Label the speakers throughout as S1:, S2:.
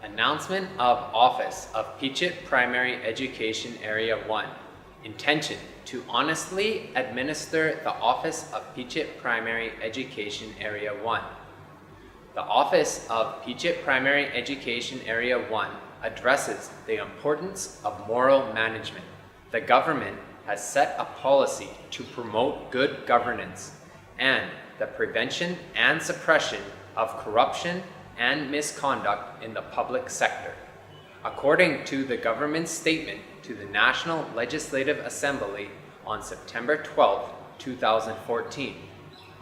S1: Announcement of Office of Pichit Primary Education Area 1. Intention to honestly administer the Office of Pichit Primary Education Area 1. The Office of Pichit Primary Education Area 1 addresses the importance of moral management. The government has set a policy to promote good governance and the prevention and suppression of corruption and misconduct in the public sector. According to the government's statement to the National Legislative Assembly on September 12, 2014,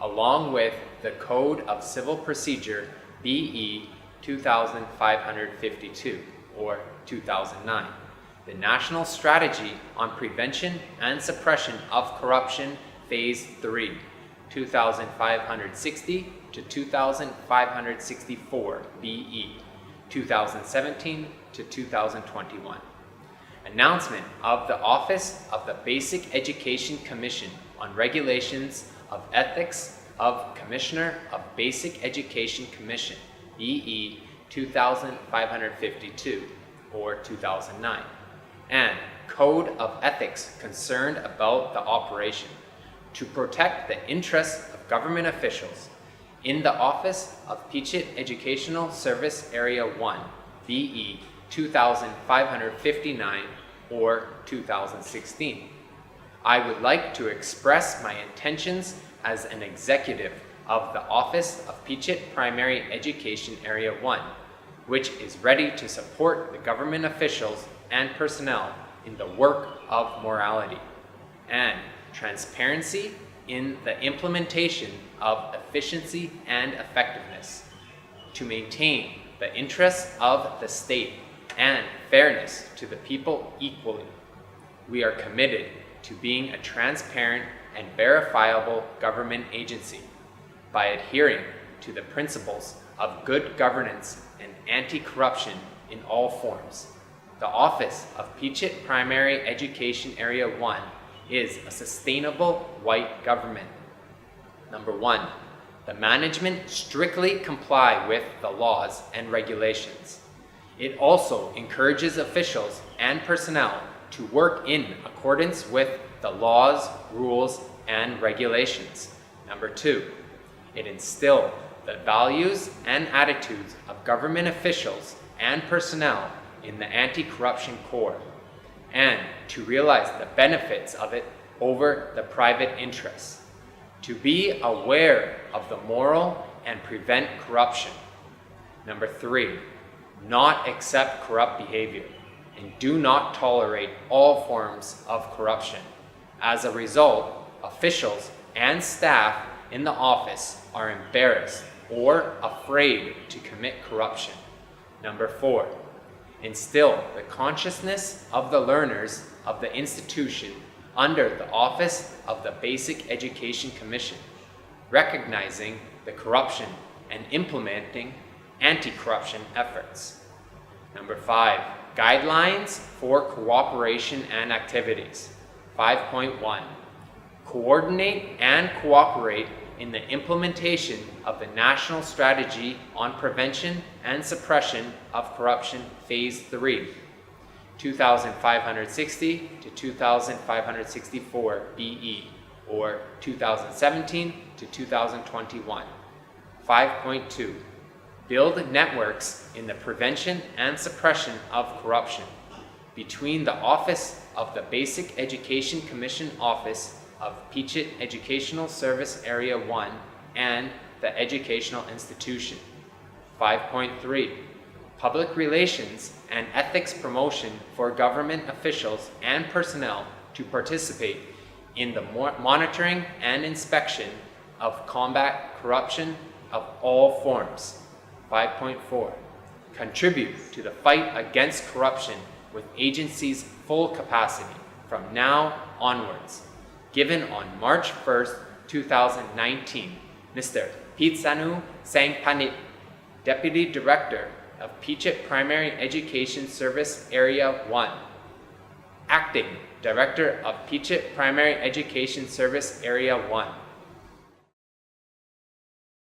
S1: along with the Code of Civil Procedure BE 2552 or 2009, the National Strategy on Prevention and Suppression of Corruption Phase 3, 2560 to 2564 BE, 2017 to 2021. Announcement of the Office of the Basic Education Commission on Regulations of Ethics of Commissioner of Basic Education Commission, BE 2552 or 2009, and Code of Ethics concerned about the operation to protect the interests of government officials in the Office of Pichit Educational Service Area 1, BE 2559 or 2016. I would like to express my intentions as an executive of the Office of Pichit Primary Education Area 1, which is ready to support the government officials and personnel in the work of morality and transparency in the implementation of efficiency and effectiveness, to maintain the interests of the state and fairness to the people equally. We are committed to being a transparent and verifiable government agency by adhering to the principles of good governance and anti-corruption in all forms. The Office of Pichit Primary Education Area 1 is a sustainable white government. Number 1. The management strictly comply with the laws and regulations. It also encourages officials and personnel to work in accordance with the laws, rules, and regulations. Number 2. It instills the values and attitudes of government officials and personnel in the anti-corruption core, and to realize the benefits of it over the private interests, to be aware of the moral and prevent corruption. Number 3, not accept corrupt behavior and do not tolerate all forms of corruption. As a result, officials and staff in the office are embarrassed or afraid to commit corruption. Number 4, instill the consciousness of the learners of the institution under the Office of the Basic Education Commission, recognizing the corruption and implementing anti-corruption efforts. Number 5, guidelines for cooperation and activities. 5.1, coordinate and cooperate in the implementation of the National Strategy on Prevention and Suppression of Corruption Phase 3, 2560 to 2564 BE, or 2017 to 2021. 5.2, build networks in the prevention and suppression of corruption between the Office of the Basic Education Commission Office of Pichit Educational Service Area 1 and the educational institution. 5.3, public relations and ethics promotion for government officials and personnel to participate in the monitoring and inspection of combat corruption of all forms. 5.4, contribute to the fight against corruption with agency's full capacity from now onwards. Given on March 1st, 2019, Mr. Pitsanu Sangpanit, Deputy Director of Pichit Primary Education Service Area 1, Acting Director of Pichit Primary Education Service Area 1,